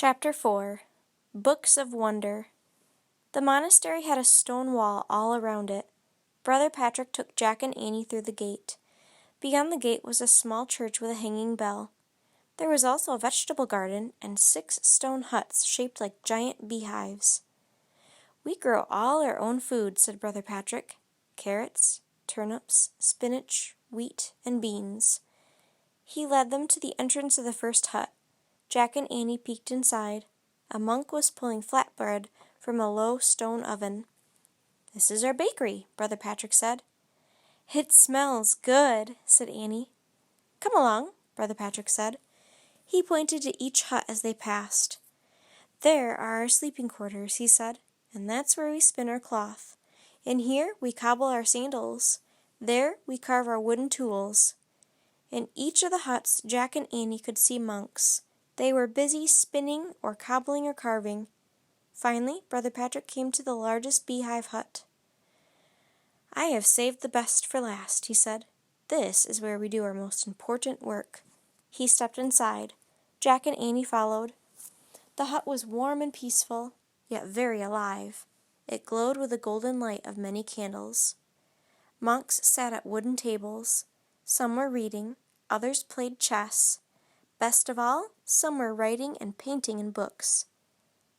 Chapter 4 Books of Wonder. The monastery had a stone wall all around it. Brother Patrick took Jack and Annie through the gate. Beyond the gate was a small church with a hanging bell. There was also a vegetable garden and 6 stone huts shaped like giant beehives. "We grow all our own food," said Brother Patrick. "Carrots, turnips, spinach, wheat, and beans." He led them to the entrance of the first hut. Jack and Annie peeked inside. A monk was pulling flatbread from a low stone oven. "This is our bakery," Brother Patrick said. "It smells good," said Annie. "Come along," Brother Patrick said. He pointed to each hut as they passed. "There are our sleeping quarters," he said, "and that's where we spin our cloth. In here we cobble our sandals. There we carve our wooden tools." In each of the huts Jack and Annie could see monks. They were busy spinning or cobbling or carving. Finally, Brother Patrick came to the largest beehive hut. "I have saved the best for last," he said. "This is where we do our most important work." He stepped inside. Jack and Annie followed. The hut was warm and peaceful, yet very alive. It glowed with the golden light of many candles. Monks sat at wooden tables. Some were reading, others played chess. Best of all, some were writing and painting in books.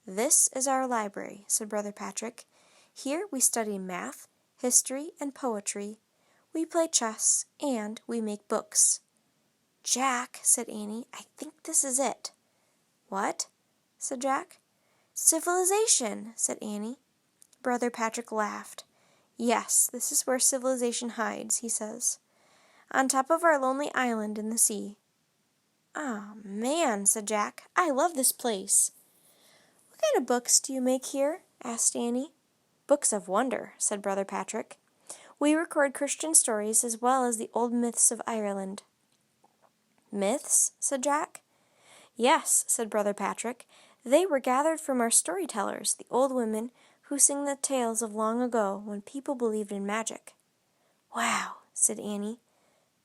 "This is our library," said Brother Patrick. "Here we study math, history, and poetry. We play chess, and we make books." "Jack," said Annie, "I think this is it." "What?" said Jack. "Civilization," said Annie. Brother Patrick laughed. "Yes, this is where civilization hides," he says. "On top of our lonely island in the sea." "Ah, man," said Jack, "I love this place." "What kind of books do you make here?" asked Annie. "Books of wonder," said Brother Patrick. "We record Christian stories as well as the old myths of Ireland." "Myths?" said Jack. "Yes," said Brother Patrick. "They were gathered from our storytellers, the old women who sing the tales of long ago when people believed in magic." "Wow," said Annie.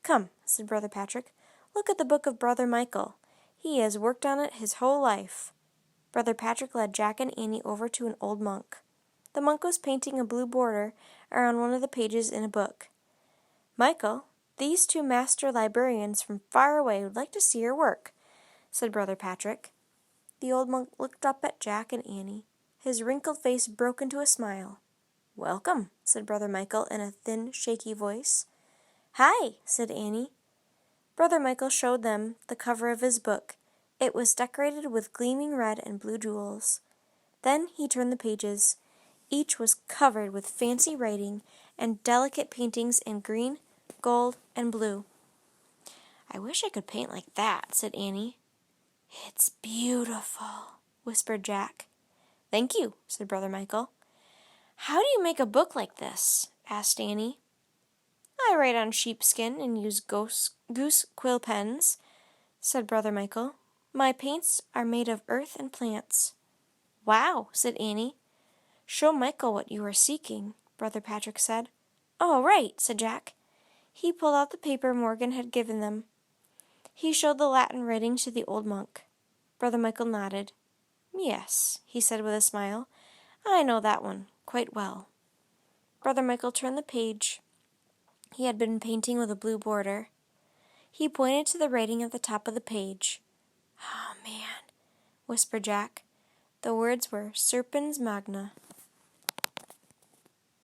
"Come," said Brother Patrick. "Look at the book of Brother Michael. He has worked on it his whole life." Brother Patrick led Jack and Annie over to an old monk. The monk was painting a blue border around one of the pages in a book. "Michael, these 2 master librarians from far away would like to see your work," said Brother Patrick. The old monk looked up at Jack and Annie. His wrinkled face broke into a smile. "Welcome," said Brother Michael in a thin, shaky voice. "Hi," said Annie. Brother Michael showed them the cover of his book. It was decorated with gleaming red and blue jewels. Then he turned the pages. Each was covered with fancy writing and delicate paintings in green, gold, and blue. "I wish I could paint like that," said Annie. "It's beautiful," whispered Jack. "Thank you," said Brother Michael. "How do you make a book like this?" asked Annie. "I write on sheepskin and use goose quill pens," said Brother Michael. "My paints are made of earth and plants." "Wow," said Annie. "Show Michael what you are seeking," Brother Patrick said. "Oh, right," said Jack. He pulled out the paper Morgan had given them. He showed the Latin writing to the old monk. Brother Michael nodded. "Yes," he said with a smile. "I know that one quite well." Brother Michael turned the page he had been painting with a blue border. He pointed to the writing at the top of the page. "Oh, man," whispered Jack. The words were Serpens Magna.